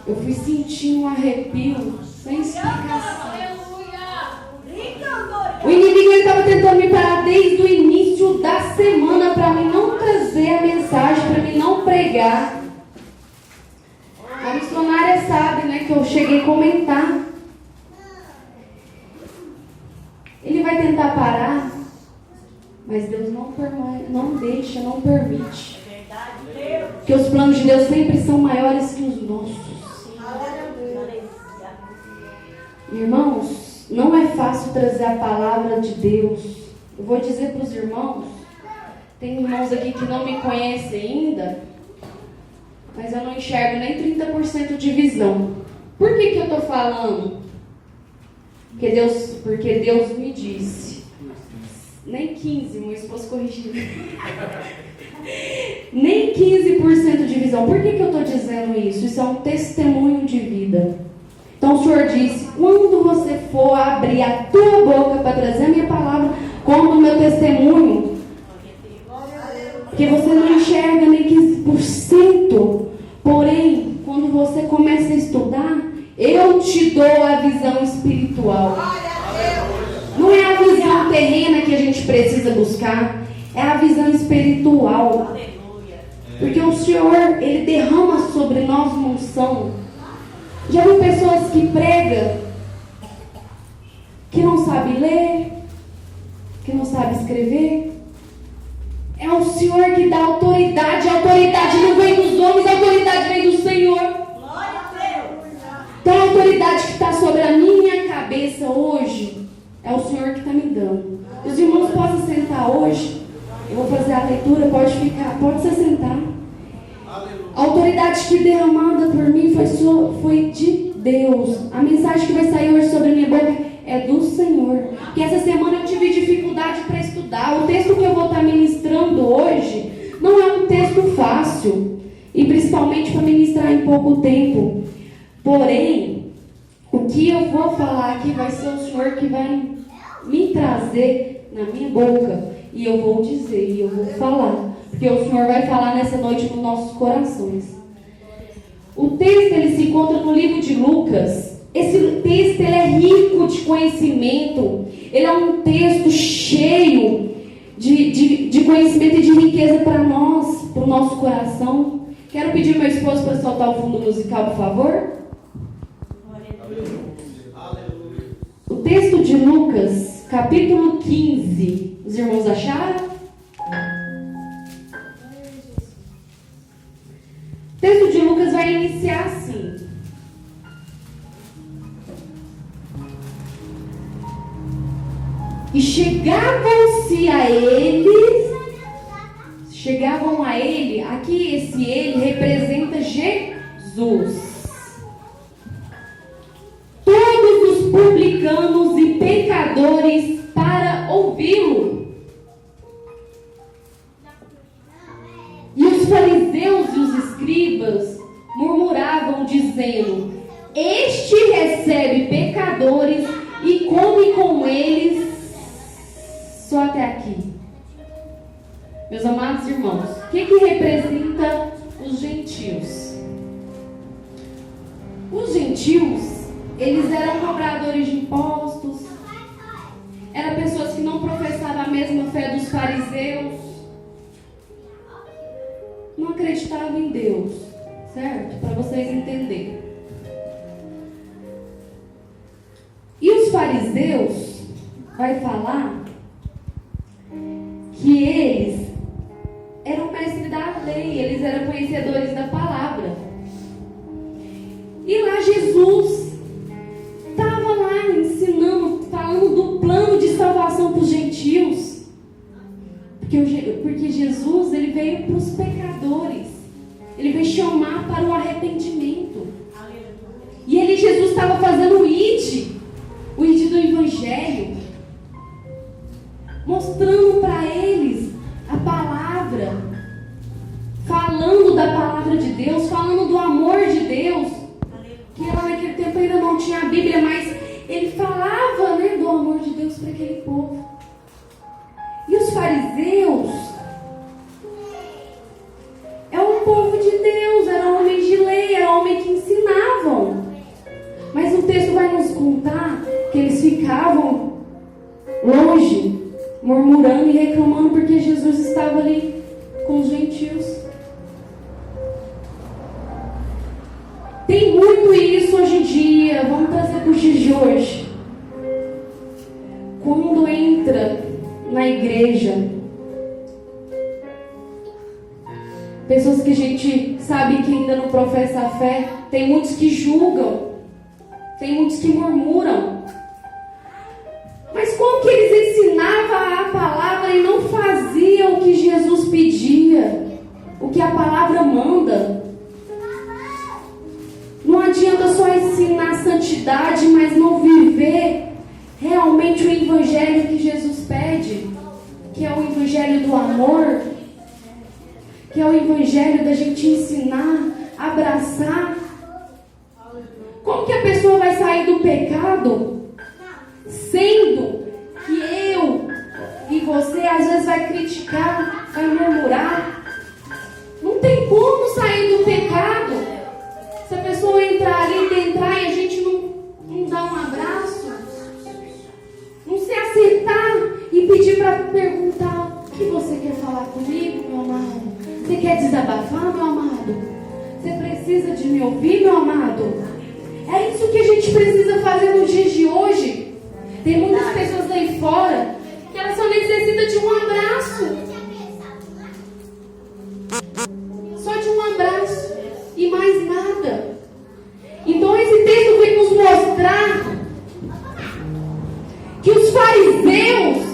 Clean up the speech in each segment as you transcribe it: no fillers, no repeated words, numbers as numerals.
Eu fui sentir um arrepio sem explicação. O inimigo estava tentando me parar desde o início da semana para mim não trazer a mensagem, para mim não pregar. A missionária sabe, né, que eu cheguei a comentar. Ele vai tentar parar, mas Deus não deixa, não permite. Porque os planos de Deus sempre são maiores que os nossos. Irmãos, não é fácil trazer a palavra de Deus. Eu vou dizer para os irmãos, tem irmãos aqui que não me conhecem ainda, mas eu não enxergo nem 30% de visão. Por que eu estou falando? Porque Deus me disse. Nem 15%, meu esposo corrigiu. Nem 15% de visão. Por que eu estou dizendo isso? Isso é um testemunho de vida. Então o Senhor disse, quando você for abrir a tua boca para trazer a minha palavra, como o meu testemunho, porque você não enxerga nem 15%, porém, quando você começa a estudar, eu te dou a visão espiritual. Não é a visão terrena que a gente precisa buscar, é a visão espiritual. Porque o Senhor, Ele derrama sobre nós uma unção. Já viu pessoas que pregam, que não sabem ler, que não sabem escrever? É o Senhor que dá autoridade. A autoridade não vem dos homens, a autoridade vem do Senhor. Então a autoridade que está sobre a minha cabeça hoje é o Senhor que está me dando. Os irmãos possam sentar hoje. Eu vou fazer a leitura, pode se sentar. A autoridade que derramada por mim foi de Deus. A mensagem que vai sair hoje sobre a minha boca é do Senhor. Porque essa semana eu tive dificuldade para estudar. O texto que eu vou estar ministrando hoje não é um texto fácil. E principalmente para ministrar em pouco tempo. Porém, o que eu vou falar aqui vai ser o Senhor que vai me trazer na minha boca. E eu vou dizer, e eu vou falar. Porque o Senhor vai falar nessa noite nos nossos corações. O texto ele se encontra no livro de Lucas. Esse texto ele é rico de conhecimento. Ele é um texto cheio de conhecimento e de riqueza para nós, para o nosso coração. Quero pedir ao meu esposo para soltar o fundo musical, por favor. O texto de Lucas, capítulo 15. Os irmãos acharam? O texto de Lucas vai iniciar assim. E chegavam a ele, aqui esse ele representa Jesus. Todos os publicanos e pecadores para ouvi-lo. E os fariseus e os escribas murmuravam, dizendo: este recebe pecadores e come com eles. Só até aqui. Meus amados irmãos, o que representa os gentios? Os gentios, eles eram cobradores de impostos, eram pessoas que não professavam a mesma fé dos fariseus, não acreditavam em Deus, certo? Para vocês entenderem. E os fariseus, vai falar que eles eram mestres da lei, eles eram conhecedores da palavra. E lá Jesus estava lá ensinando, falando do plano de salvação para os gentios. Porque Jesus, ele veio para os pecadores. Ele veio chamar para o arrependimento. E Jesus estava fazendo o ID do Evangelho, mostrando para eles a palavra, falando da palavra de Deus, falando do amor de Deus, que lá naquele tempo ainda não tinha a Bíblia, mas ele falava, né, do amor de Deus para aquele povo. E os fariseus é um povo de Deus, era homem de lei, era homem que ensinava. estavam. Mas o texto vai nos contar que eles ficavam longe, murmurando e reclamando porque Jesus estava ali com os gentios. Tem muito isso hoje em dia. Vamos trazer para os dias de hoje. Quando entra na igreja, pessoas que a gente sabe que ainda não professa a fé, tem muitos que julgam, tem muitos que murmuram. Mas como que eles ensinavam a palavra e não faziam o que Jesus pedia, o que a palavra manda? Não adianta só ensinar santidade, mas não viver realmente o evangelho que Jesus pede, que é o evangelho do amor, que é o evangelho da gente ensinar, abraçar. Como que a pessoa vai sair do pecado, sendo que eu e você às vezes vai criticar, vai murmurar? Não tem como sair do pecado se a pessoa entrar ali, entrar e a gente não dar um abraço, não se acertar e pedir para perguntar: o que você quer falar comigo, meu amado? Você quer desabafar, meu amado? Você precisa de me ouvir, meu amado? É isso que a gente precisa fazer nos dias de hoje. Tem muitas pessoas aí fora que elas só necessitam de um abraço. Só de um abraço e mais nada. Então esse texto vem nos mostrar que os fariseus,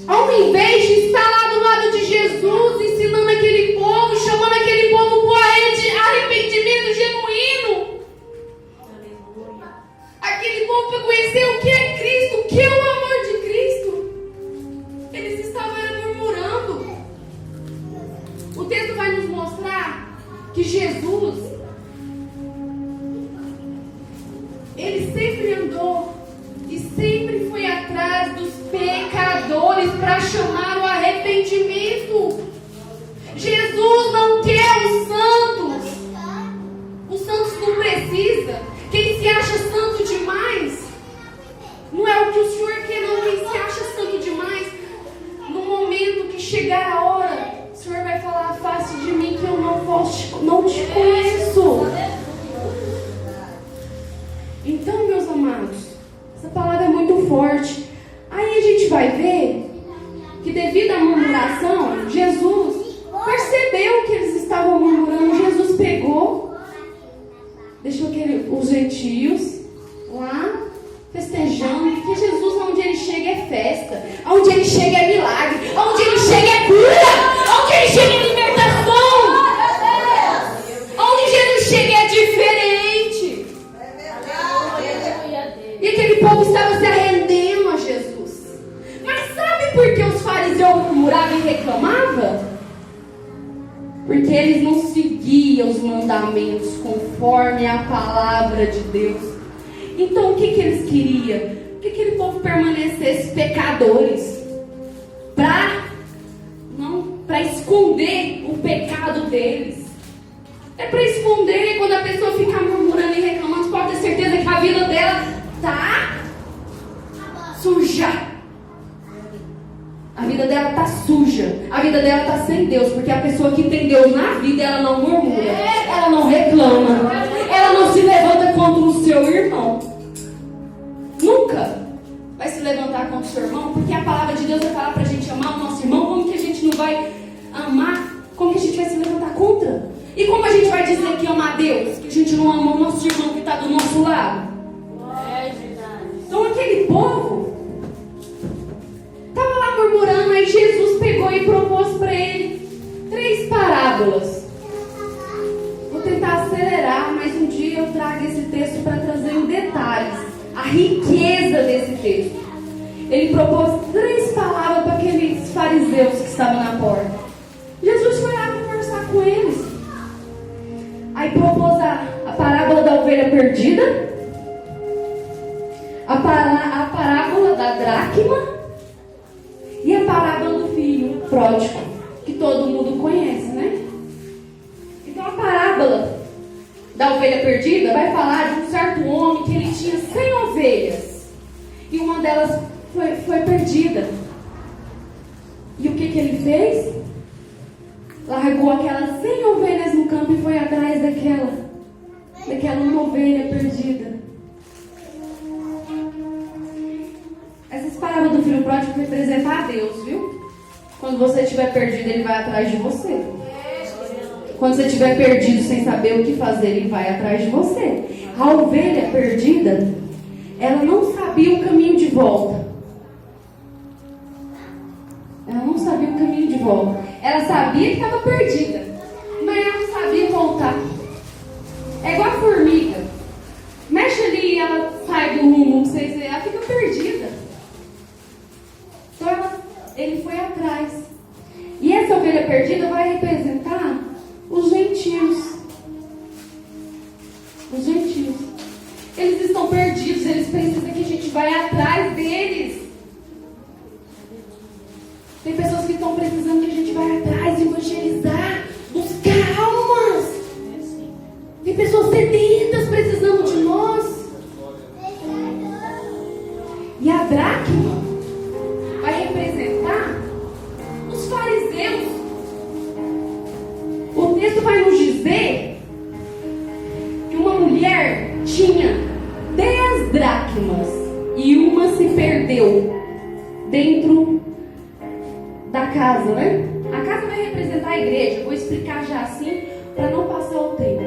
ao invés de estar lá do lado de Jesus, ensinando aquele povo, chamando aquele povo para arrependimento genuíno, aquele povo para conhecer o que é Cristo, o que é o amor de Cristo, eles estavam murmurando. O texto vai nos mostrar que Jesus, ele sempre andou e sempre foi atrás dos pecadores para chamar o arrependimento. Jesus não quer os santos. Os santos não precisam. Quem se acha santo demais, não é o que o Senhor quer, não. Quem se acha santo demais, no momento que chegar a hora, o Senhor vai falar: afaste de mim que eu não te conheço. Então, meus amados, essa palavra é muito forte. Aí a gente vai ver que devido à murmuração, Jesus percebeu que eles estavam murmurando. Jesus pegou, deixou os gentios lá festejando, porque Jesus, onde ele chega é festa, onde ele chega é milagre, onde ele chega é cura, onde ele chega é libertação, onde Jesus chega é diferente. E aquele povo estava se arrendendo a Jesus. Mas sabe por que os fariseus murmuravam e reclamavam? Porque eles não seguiam os mandamentos conforme a palavra de Deus. Então o que eles queriam? Que aquele povo permanecesse pecadores, para esconder o pecado deles. É para esconder. Quando a pessoa fica murmurando e reclamando, pode ter certeza que a vida dela está suja. A vida dela está suja. A vida dela está sem Deus. Porque a pessoa que tem Deus na vida, ela não murmura, ela não reclama, ela não se levanta contra o seu irmão. Nunca vai se levantar contra o seu irmão. Porque a palavra de Deus vai falar para a gente amar o nosso irmão. Como que a gente não vai amar? Como que a gente vai se levantar contra? E como a gente vai dizer que ama a Deus, que a gente não ama o nosso irmão que está do nosso lado? Então aquele povo estava lá murmurando. Aí Jesus pegou e propôs para ele 3 parábolas. Vou tentar acelerar, mas um dia eu trago esse texto para trazer em detalhes a riqueza desse texto. Ele propôs 3 palavras para aqueles fariseus que estavam na porta. Jesus foi lá conversar com eles. Aí propôs a parábola da ovelha perdida, a parábola da dracma e a parábola do filho pródigo, que todo mundo conhece, né? Então a parábola da ovelha perdida vai falar de um certo homem que ele tinha 100 ovelhas. E uma delas foi perdida. E o que ele fez? Largou aquelas 100 ovelhas no campo e foi atrás daquela uma ovelha perdida. Essas parábolas do filho pródigo representam a Deus, viu? Quando você estiver perdido, Ele vai atrás de você. Quando você estiver perdido sem saber o que fazer, Ele vai atrás de você. A ovelha perdida, ela não sabia o caminho de volta. Ela não sabia o caminho de volta. Ela sabia que estava perdida, mas ela não sabia voltar. É igual a formiga. Mexe ali e ela sai do rumo, vocês verem, ela fica perdida. Então ele foi atrás. E essa ovelha perdida vai representar os gentios. Os gentios. Eles estão perdidos, eles precisam que a gente vai atrás deles. Tem pessoas que estão precisando que a gente vai atrás, evangelizar, buscar almas. Tem pessoas sedentas precisando de nós. E a dracma vai representar os fariseus. O texto vai nos dizer que uma mulher tinha 10 dracmas e uma se perdeu dentro da casa, né? A casa vai representar a igreja. Vou explicar já assim para não passar o tempo.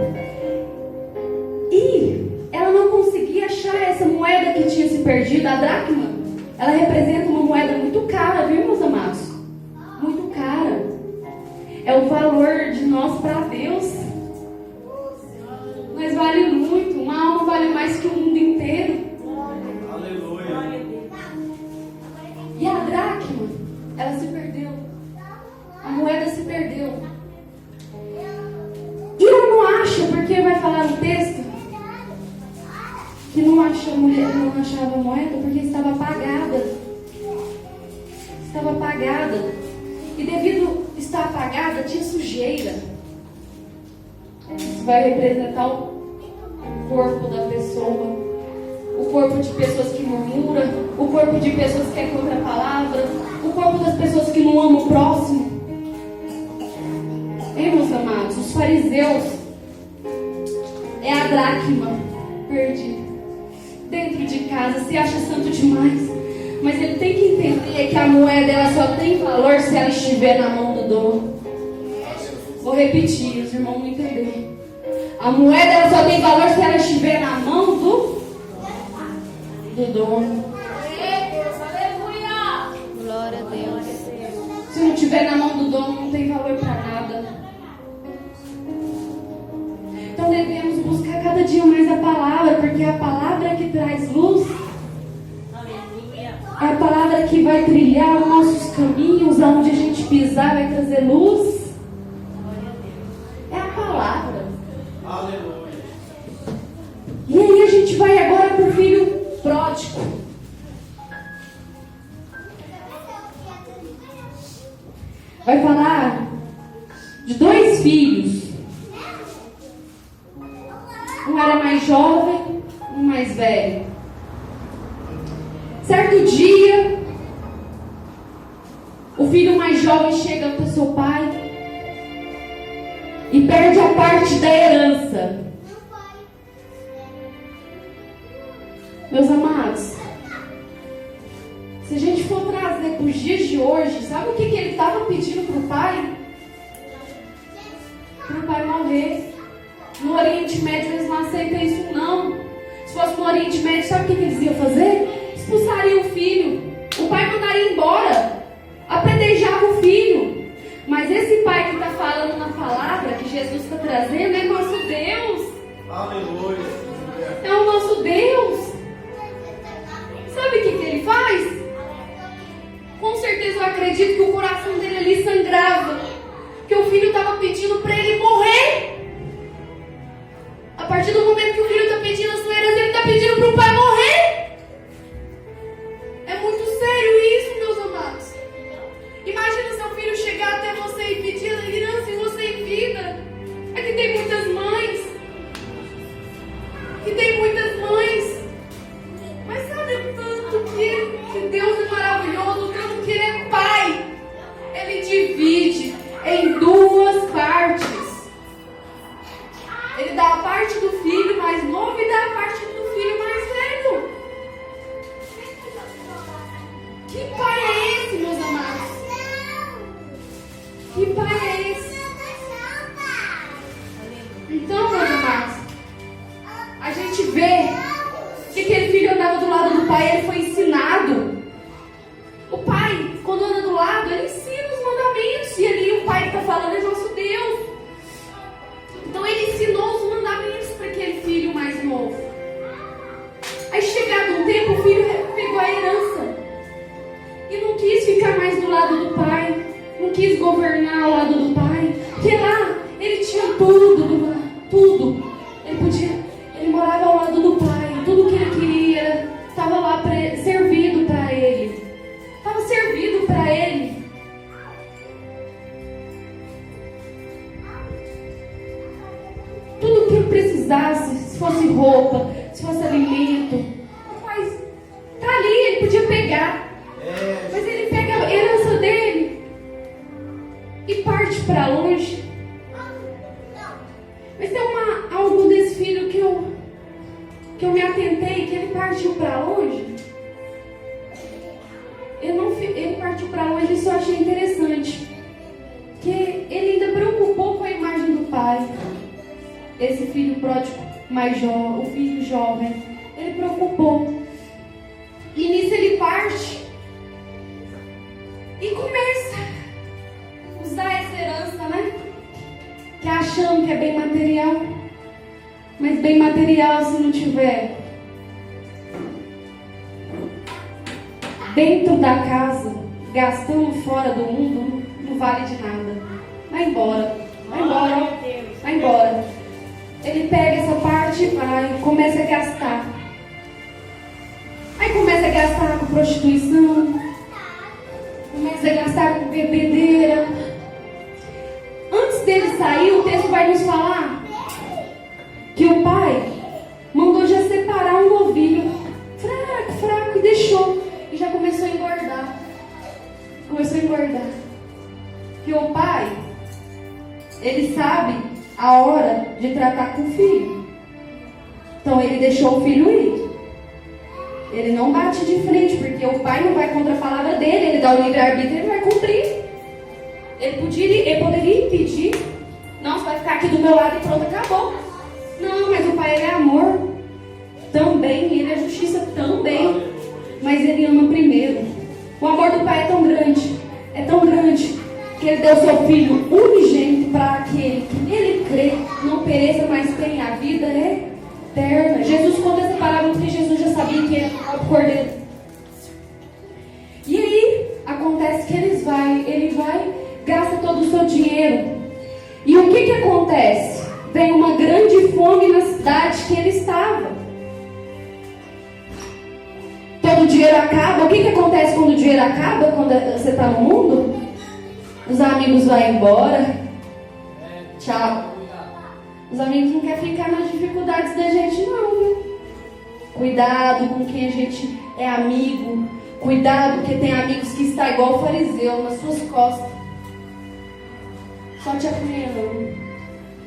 E ela não conseguia achar essa moeda que tinha se perdido, a dracma. Ela representa uma moeda muito cara, viu, meus amados? Muito cara. É o valor de nós para Deus. Mas vale muito. Uma alma vale mais que o mundo inteiro. Aleluia. E a dracma, ela se perdeu. A moeda se perdeu. E ela não acha, porque vai falar no texto que não acha a mulher, não achava a moeda porque estava apagada. Estava apagada. E devido a estar apagada, tinha sujeira. Isso vai representar o corpo da pessoa. O corpo de pessoas que murmuram. O corpo de pessoas que é contra a palavra. O corpo das pessoas que não amam o próximo. Ei, meus amados, os fariseus é a dracma perdida. Dentro de casa, se acha santo demais. Mas ele tem que entender que a moeda ela só tem valor se ela estiver na mão do dono. Vou repetir, os irmãos não entenderam. A moeda ela só tem valor se ela estiver na mão do dono. Glória a Deus. Se não estiver na mão do dono, não tem valor para nada. Então devemos buscar cada dia mais a palavra, porque é a palavra que traz luz. É a palavra que vai trilhar os nossos caminhos, aonde a gente pisar vai trazer luz. É a palavra. Aleluia. E aí a gente vai agora para o filho pródigo. Vai falar de 2 filhos. Um era mais jovem, um mais velho. Certo dia, o filho mais jovem chega para o seu pai e perde a parte da herança. Meus amados, se a gente for trazer para os dias de hoje, sabe o que ele estava pedindo para o pai? Para o pai morrer. No Oriente Médio eles não aceitam isso não. Se fosse no Oriente Médio, sabe o que eles iam fazer? Expulsariam o filho. O pai mandaria embora. Apedrejava o filho. Mas esse pai que está falando na palavra, que Jesus está trazendo, é nosso Deus. Aleluia. É o nosso Deus. Sabe o que ele faz? Com certeza eu acredito que o coração dele ali sangrava. Que o filho estava pedindo para ele morrer. A partir do momento que o filho está pedindo as suas heranças, ele está pedindo para o pai morrer. É muito sério isso, meus amados. Imagina seu filho chegar até você e pedir a herança e você em vida. É que tem muitas mães dá a parte do filho mais novo e dá a parte do filho mais velho. Que pai é esse, meus amados? Que pai é esse? Então, meus amados, a gente vê que aquele filho andava do lado do pai, ele foi ensinado. O pai, quando anda do lado, ele ensina os mandamentos. E ali o pai que está falando é nosso Deus. Então ele ensinou os mandamentos para aquele filho mais novo. Aí chegado um tempo, o filho pegou a herança e não quis ficar mais do lado do pai, não quis governar ao lado do pai, porque lá ele tinha tudo, tudo. Ele morava ao lado do pai, tudo que ele queria estava lá servido para ele. Estava servido para ele. Tudo que ele precisasse, se fosse roupa, se fosse alimento, o pai está ali, ele podia pegar. Mas ele pega a herança dele e parte para longe. Mas tem algo desse filho que eu me atentei, que ele partiu para longe. Ele partiu para longe, isso eu achei interessante. Que ele ainda preocupou com a imagem do pai. Esse filho pródigo mais jovem, o filho jovem, ele preocupou. E nisso ele parte e começa a usar essa herança, né? Que achando que é bem material. Mas bem material, se não tiver dentro da casa, gastando fora do mundo, não vale de nada. Vai embora, vai embora, vai embora. Ele pega essa parte e vai, começa a gastar. Aí começa a gastar com prostituição, começa a gastar com bebedeira. Antes dele sair, o texto vai nos falar que o pai mandou já separar um novilho fraco, e deixou. E já começou a engordar. Que o pai, ele sabe a hora de tratar com o filho. Então ele deixou o filho ir. Ele não bate de frente, porque o pai não vai contra a palavra dele. Ele dá o livre-arbítrio, ele vai cumprir. Ele poderia impedir. Não, você vai ficar aqui do meu lado e pronto, acabou. Não, mas o pai, ele é amor também, ele é justiça também. Mas ele ama primeiro. O amor do pai é tão grande, que ele deu seu filho unigênito para aquele que nele crê, não pereça, mas tenha a vida eterna. Jesus conta essa parábola porque Jesus já sabia que era o cordeiro. E aí, acontece que ele vai, gasta todo o seu dinheiro. E o que acontece? Vem uma grande fome na cidade que ele estava. Todo o dinheiro acaba. O que acontece quando o dinheiro acaba? Quando você está no mundo? Os amigos vão embora. Tchau. Os amigos não querem ficar nas dificuldades da gente, não, viu? Cuidado com quem a gente é amigo. Cuidado, porque tem amigos que estão igual o fariseu, nas suas costas, só te apunhalando.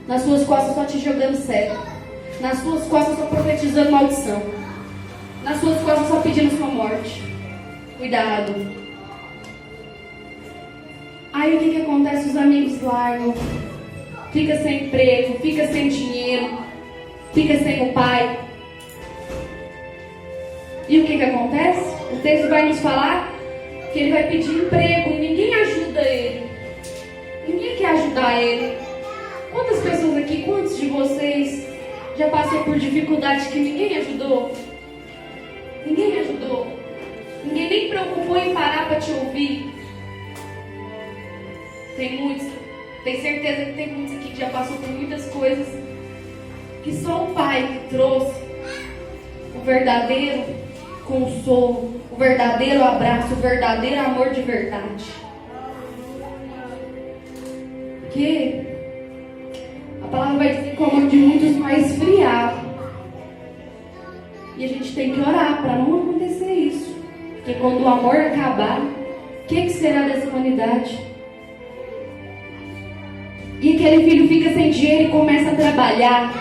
Nas suas costas, só te jogando cego. Nas suas costas, só profetizando maldição. Nas suas costas, só pedindo sua morte. Cuidado. Aí o que acontece? Os amigos largam. Fica sem emprego, fica sem dinheiro, fica sem o pai. E o que acontece? O texto vai nos falar que ele vai pedir emprego e ninguém ajuda ele. Ninguém quer ajudar ele. Quantas pessoas aqui, quantos de vocês já passou por dificuldade que ninguém ajudou? Ninguém ajudou. Ninguém nem preocupou em parar para te ouvir. Tem muitos. Tenho certeza que tem muitos aqui que já passou por muitas coisas que só o Pai que trouxe o verdadeiro consolo, o verdadeiro abraço, o verdadeiro amor de verdade. Porque a palavra vai dizer que o amor de muitos vai esfriar. E a gente tem que orar para não acontecer isso. Porque quando o amor acabar, o que será dessa humanidade? E aquele filho fica sem dinheiro e começa a trabalhar.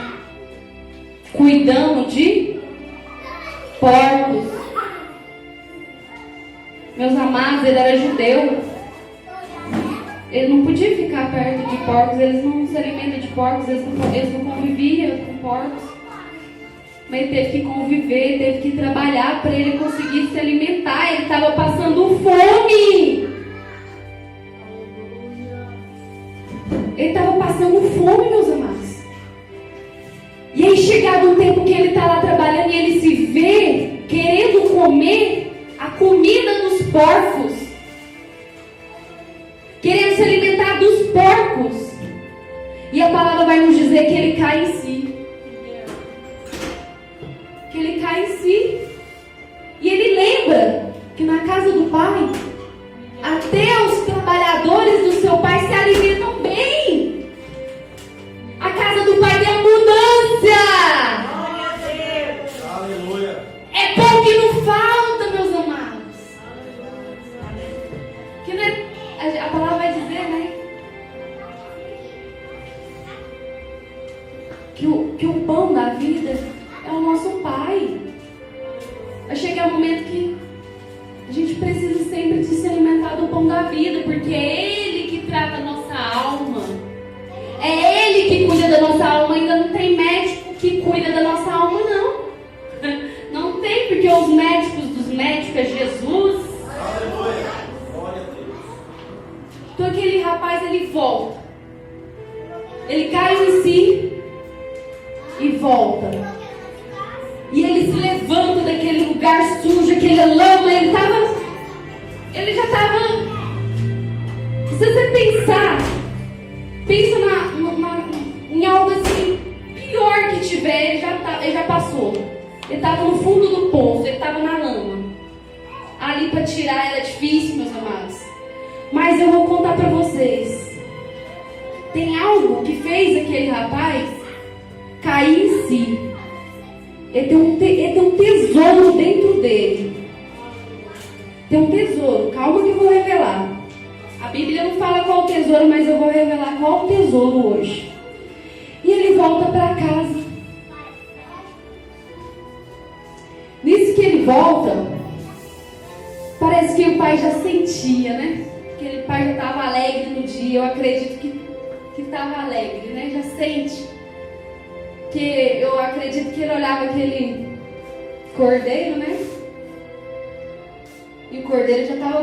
cuidando de porcos. Meus amados, ele era judeu. Ele não podia ficar perto de porcos, eles não se alimentam de porcos, eles não conviviam com porcos. Mas ele teve que conviver, teve que trabalhar para ele conseguir se alimentar. Ele estava passando fome. Ele estava passando fome, meus amados. E aí, chegado um tempo que ele está lá trabalhando e ele se vê querendo comer a comida dos porcos, querendo se alimentar dos porcos. E a palavra vai nos dizer que ele cai em si. Que ele cai em si. E ele lembra que na casa do pai, até os trabalhadores do seu pai se alimentam bem. A casa do pai tem abundância. Aleluia. É bom que não falta, meus amados. Que não é, a palavra vai dizer, né? Que o pão da vida é o nosso Pai. Vai chegar um momento que a gente precisa sempre de se alimentar do pão da vida, porque é Ele que trata a nossa alma. É Ele que cuida da nossa alma. Ainda não tem médico que cuida da nossa alma, não. Não tem, porque os médicos dos médicos é Jesus. Aleluia. Glória a Deus. Então aquele rapaz, ele volta. Ele cai em si e volta. E ele se levanta daquele lugar sujo, aquele lama. Ele já estava. Se você pensar, pensa em algo assim, pior que tiver, ele já passou. Ele estava no fundo do poço, ele estava na lama. Ali para tirar era difícil, meus amados. Mas eu vou contar para vocês. Tem algo que fez aquele rapaz cair em si. Ele tem um tesouro dentro dele. Tem um tesouro. Calma que eu vou revelar. A Bíblia não fala qual o tesouro, mas eu vou revelar qual o tesouro hoje. E ele volta para casa. Nisso que ele volta, parece que o pai já sentia, né? Aquele pai já estava alegre no dia. Eu acredito que estava alegre, né? Já sente. Que eu acredito que ele olhava aquele cordeiro, né? E o cordeiro já estava